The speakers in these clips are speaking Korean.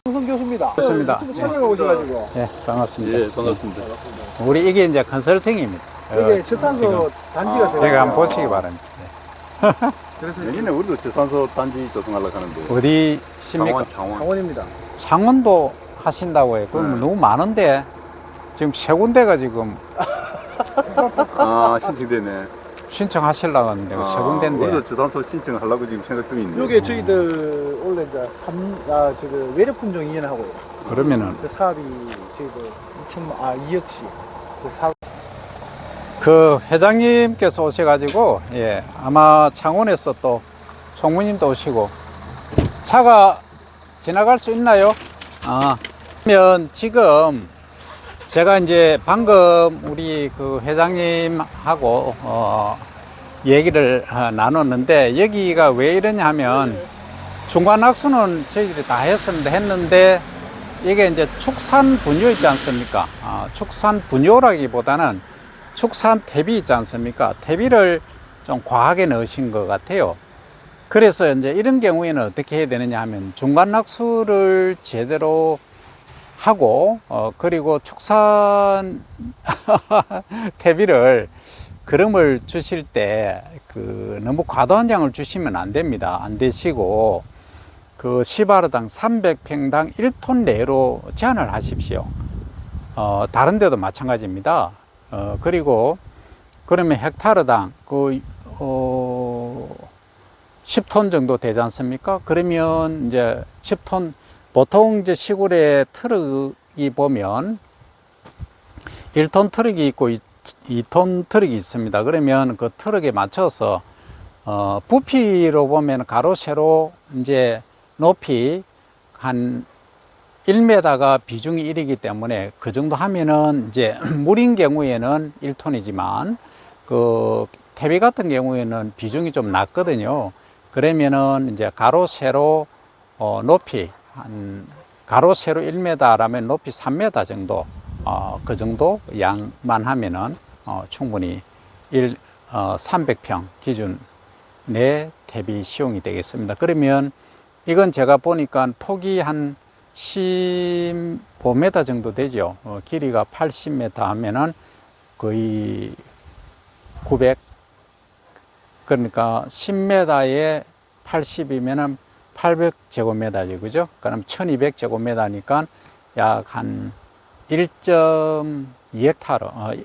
홍성 교수입니다. 좋습니다. 유튜브 촬영해 오셔가지고. 예, 반갑습니다. 예, 반갑습니다. 우리 이게 이제 컨설팅입니다. 이게 저탄소 단지가 되고. 제가 한번 보시기 바랍니다. 그래서 내년에 우리도 저산소 단지 조성하려고 하는데. 어디 십니까? 창원. 창원입니다. 창원도 하신다고 해요. 그럼 네. 너무 많은데 지금 세 군데가 지금 아, 신청되네. 신청하시려고 하는데 세 군데인데. 우리도 저산소 신청하려고 지금 생각 중인데. 요게 저희들 원래 이제 외래 품종 이연하고요. 그러면은 그 사업이 저희들 2억씩 그 사업. 그 회장님께서 오셔가지고 예 아마 창원에서 또 총무님도 오시고 차가 지나갈 수 있나요? 그러면 지금 제가 이제 방금 우리 그 회장님하고 얘기를 나눴는데 여기가 왜 이러냐 하면 중간학수는 저희들이 다 했는데 이게 이제 축산 분뇨 있지 않습니까? 축산 분뇨라기보다는 축산 퇴비 있지 않습니까? 퇴비를 좀 과하게 넣으신 것 같아요. 그래서 이제 이런 경우에는 어떻게 해야 되느냐 하면 중간낙수를 제대로 하고 그리고 축산 퇴비를 거름을 주실 때 그 너무 과도한 양을 주시면 안 됩니다. 안 되시고 그 시바르당 300평당 1톤 내로 제한을 하십시오. 다른 데도 마찬가지입니다. 그리고 그러면 헥타르당 그 10톤 정도 되지 않습니까? 그러면 이제 10톤 보통 이제 시골에 트럭이 보면 1톤 트럭이 있고 2톤 트럭이 있습니다. 그러면 그 트럭에 맞춰서 부피로 보면 가로 세로 이제 높이 한 1m가 비중이 1이기 때문에 그 정도 하면은 이제 물인 경우에는 1톤이지만 그 퇴비 같은 경우에는 비중이 좀 낮거든요. 그러면은 이제 가로 세로 높이 한 가로 세로 1m라면 높이 3m 정도 그 정도 양만 하면은 충분히 300평 기준 내 퇴비 시용이 되겠습니다. 그러면 이건 제가 보니까 폭이 한 15m 정도 되죠. 길이가 80m 하면은 거의 900, 그러니까 10m에 80이면은 800제곱미터죠. 그죠? 그럼 1200제곱미터니까 약 한 1.2헥타르,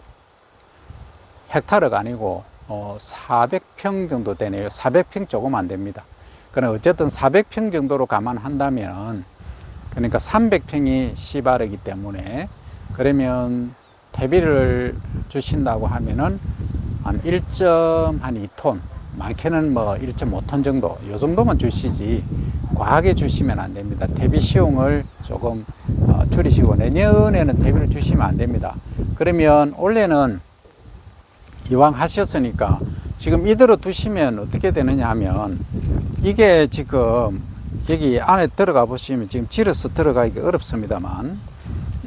헥타르가 아니고 400평 정도 되네요. 400평 조금 안 됩니다. 그럼 어쨌든 400평 정도로 감안한다면 그러니까 300평이 시바르기 때문에 그러면 퇴비를 주신다고 하면은 한 1.2톤, 많게는 뭐 1.5톤 정도, 요 정도만 주시지 과하게 주시면 안 됩니다. 퇴비 시용을 조금 줄이시고 내년에는 퇴비를 주시면 안 됩니다. 그러면 올해는 이왕 하셨으니까 지금 이대로 두시면 어떻게 되느냐 하면 이게 지금 여기 안에 들어가 보시면 지금 질어서 들어가기 어렵습니다만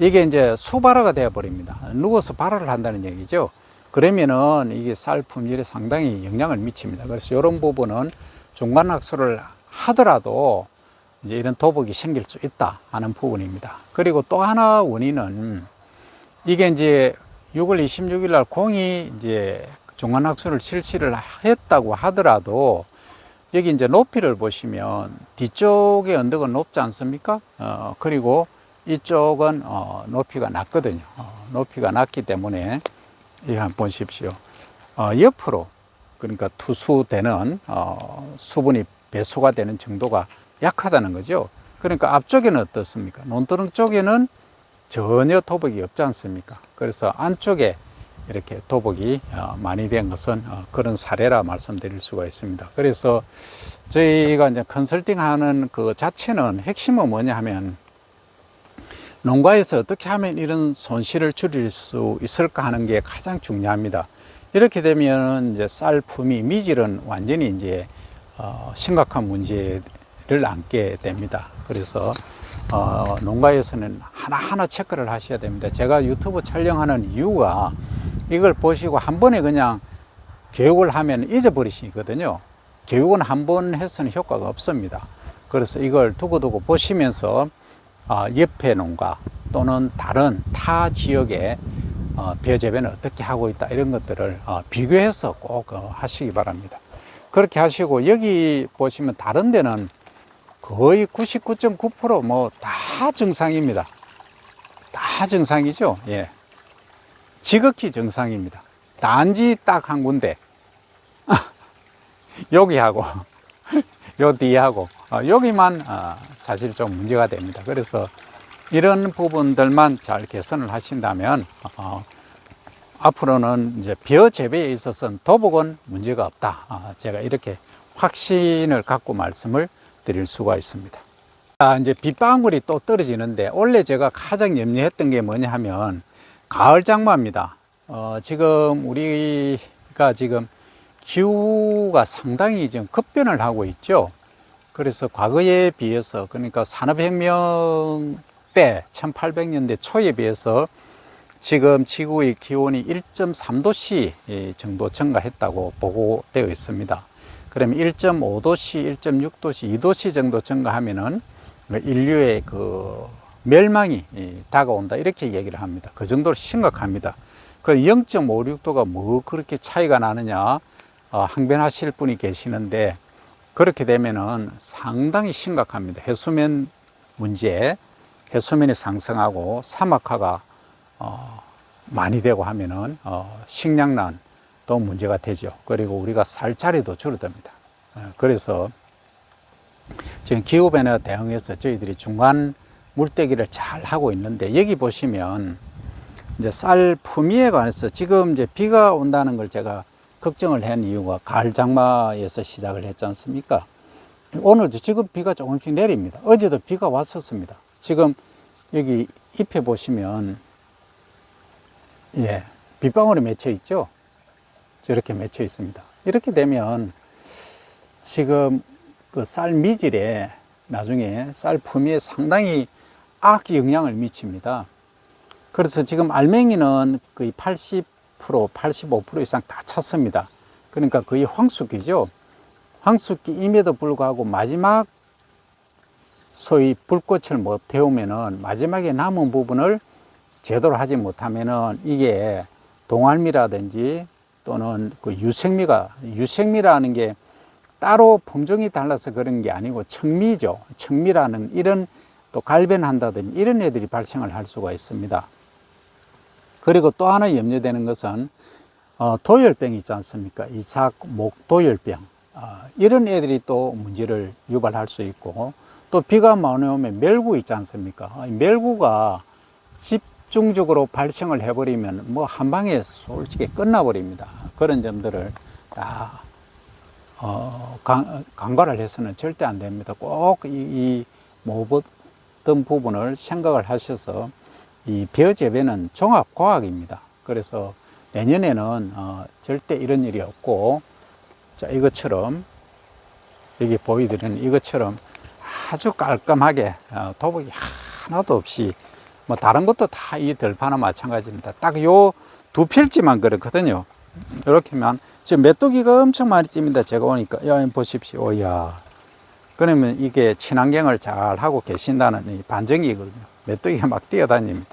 이게 이제 수발화가 되어 버립니다. 누워서 발화를 한다는 얘기죠. 그러면은 이게 쌀 품질에 상당히 영향을 미칩니다. 그래서 이런 부분은 중간낙수를 하더라도 이제 이런 도복이 생길 수 있다 하는 부분입니다. 그리고 또 하나 원인은 이게 이제 6월 26일 날 공이 이제 중간낙수를 실시를 했다고 하더라도 여기 이제 높이를 보시면 뒤쪽의 언덕은 높지 않습니까? 그리고 이쪽은 높이가 낮거든요. 높이가 낮기 때문에 이거 한번 보십시오. 옆으로 그러니까 투수되는 수분이 배수가 되는 정도가 약하다는 거죠. 그러니까 앞쪽에는 어떻습니까? 논두렁 쪽에는 전혀 도복이 없지 않습니까? 그래서 안쪽에 이렇게 도복이 많이 된 것은 그런 사례라 말씀드릴 수가 있습니다. 그래서 저희가 이제 컨설팅 하는 그 자체는 핵심은 뭐냐 하면 농가에서 어떻게 하면 이런 손실을 줄일 수 있을까 하는 게 가장 중요합니다. 이렇게 되면 이제 쌀 품위 미질은 완전히 이제 심각한 문제를 안게 됩니다. 그래서 농가에서는 하나하나 체크를 하셔야 됩니다. 제가 유튜브 촬영하는 이유가 이걸 보시고 한 번에 그냥 교육을 하면 잊어버리시거든요. 교육은 한 번 해서는 효과가 없습니다. 그래서 이걸 두고두고 보시면서 옆에 농가 또는 다른 타 지역의 벼 재배는 어떻게 하고 있다 이런 것들을 비교해서 꼭 하시기 바랍니다. 그렇게 하시고 여기 보시면 다른 데는 거의 99.9% 뭐 다 정상입니다. 다 정상이죠. 예. 지극히 정상입니다. 단지 딱 한 군데 여기하고 요 뒤하고 여기만 사실 좀 문제가 됩니다. 그래서 이런 부분들만 잘 개선을 하신다면 앞으로는 이제 벼 재배에 있어서는 도복은 문제가 없다. 제가 이렇게 확신을 갖고 말씀을 드릴 수가 있습니다. 이제 빗방울이 또 떨어지는데 원래 제가 가장 염려했던 게 뭐냐 하면 가을 장마입니다. 지금 우리가 지금 기후가 상당히 지금 급변을 하고 있죠. 그래서 과거에 비해서 그러니까 산업혁명 때 1800년대 초에 비해서 지금 지구의 기온이 1.3도씨 정도 증가했다고 보고되어 있습니다. 그러면 1.5도씨, 1.6도씨, 2도씨 정도 증가하면은 인류의 그 멸망이 다가온다 이렇게 얘기를 합니다. 그 정도로 심각합니다. 그 0.56도가 뭐 그렇게 차이가 나느냐 항변하실 분이 계시는데 그렇게 되면은 상당히 심각합니다. 해수면 문제, 해수면이 상승하고 사막화가 많이 되고 하면은 식량난도 문제가 되죠. 그리고 우리가 살 자리도 줄어듭니다. 그래서 지금 기후변화에 대응해서 저희들이 중간 물대기를 잘 하고 있는데 여기 보시면 이제 쌀 품위에 관해서 지금 이제 비가 온다는 걸 제가 걱정을 한 이유가 가을 장마에서 시작을 했지 않습니까? 오늘도 지금 비가 조금씩 내립니다. 어제도 비가 왔었습니다. 지금 여기 잎에 보시면 예, 빗방울이 맺혀 있죠? 저렇게 맺혀 있습니다. 이렇게 되면 지금 그 쌀 미질에 나중에 쌀 품위에 상당히 악 영향을 미칩니다. 그래서 지금 알맹이는 거의 80%, 85% 이상 다 찼습니다. 그러니까 거의 황숙기죠. 황숙기임에도 불구하고 마지막 소위 불꽃을 못 태우면은 마지막에 남은 부분을 제대로 하지 못하면은 이게 동알미라든지 또는 그 유생미라는 게 따로 품종이 달라서 그런 게 아니고 청미죠. 청미라는 이런 또 갈변한다든지 이런 애들이 발생을 할 수가 있습니다. 그리고 또 하나 염려되는 것은 도열병 있지 않습니까? 이삭 목도열병 이런 애들이 또 문제를 유발할 수 있고 또 비가 많이 오면 멸구 있지 않습니까? 멸구가 집중적으로 발생을 해버리면 뭐 한 방에 솔직히 끝나버립니다. 그런 점들을 다 간과를 해서는 절대 안 됩니다. 꼭 이 모든 부분을 생각을 하셔서 이 벼 재배는 종합과학입니다. 그래서 내년에는 절대 이런 일이 없고 자 이것처럼 여기 보여드리는 이것처럼 아주 깔끔하게 도복이 하나도 없이 뭐 다른 것도 다 이 들판은 마찬가지입니다. 딱 요 두 필지만 그렇거든요. 이렇게 하면 지금 메뚜기가 엄청 많이 뜁니다. 제가 오니까 야 보십시오. 야 그러면 이게 친환경을 잘 하고 계신다는 이 반증이거든요. 메뚜기가 막 뛰어다닙니다.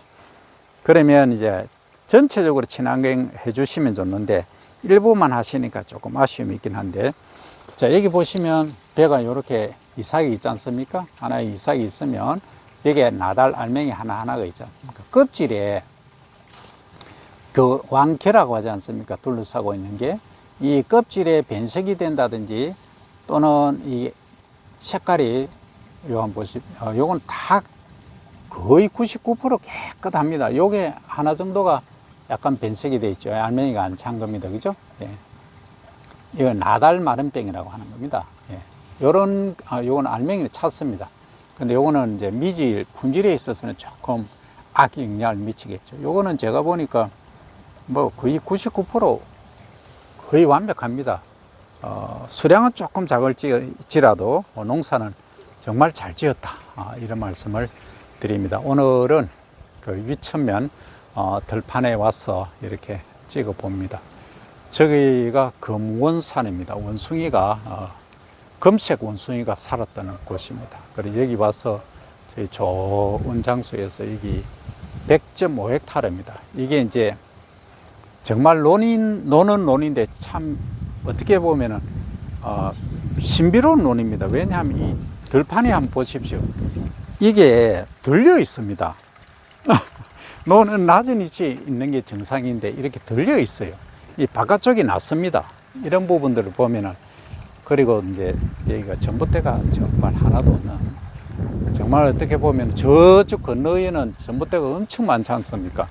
그러면 이제 전체적으로 친환경 해주시면 좋는데 일부만 하시니까 조금 아쉬움이 있긴 한데 자 여기 보시면 배가 이렇게 이삭이 있지 않습니까? 하나의 이삭이 있으면 여기에 나달 알맹이 하나하나가 있지 않습니까? 껍질에 그 왕캐라고 하지 않습니까? 둘러싸고 있는 게 이 껍질에 변색이 된다든지 또는 이 색깔이 요한 보십시오. 요건 다 거의 99% 깨끗합니다. 요게 하나 정도가 약간 변색이 되어 있죠. 알맹이가 안 찬 겁니다. 그죠? 예. 이건 나달 마름병이라고 하는 겁니다. 예. 요건 알맹이는 찼습니다. 근데 요거는 이제 미질, 품질에 있어서는 조금 악 영향을 미치겠죠. 요거는 제가 보니까 뭐 거의 99% 거의 완벽합니다. 수량은 조금 작을지라도 농사는 정말 잘 지었다. 이런 말씀을 드립니다. 오늘은 그 위천면 들판에 와서 이렇게 찍어 봅니다. 저기가 금원산입니다. 원숭이가 금색 원숭이가 살았다는 곳입니다. 그리고 여기 와서 저희 좋은 장소에서 여기 100.5헥타르입니다. 이게 이제 정말 노는 논인데 참 어떻게 보면은 신비로운 논입니다. 왜냐하면 이 들판에 한번 보십시오. 이게 들려 있습니다. 논은 낮은 위치에 있는 게 정상인데 이렇게 들려 있어요. 이 바깥쪽이 낮습니다. 이런 부분들을 보면은, 그리고 이제 여기가 전봇대가 정말 하나도 없는, 정말 어떻게 보면 저쪽 건너에는 전봇대가 엄청 많지 않습니까?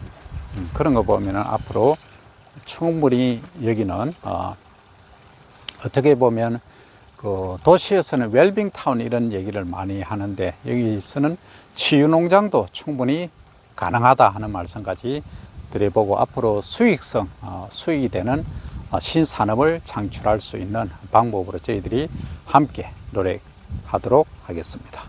그런 거 보면은 앞으로 충분히 여기는 어떻게 보면 그 도시에서는 웰빙타운 이런 얘기를 많이 하는데, 여기서는 치유농장도 충분히 가능하다 하는 말씀까지 드려보고, 앞으로 수익성, 수익이 되는 신산업을 창출할 수 있는 방법으로 저희들이 함께 노력하도록 하겠습니다.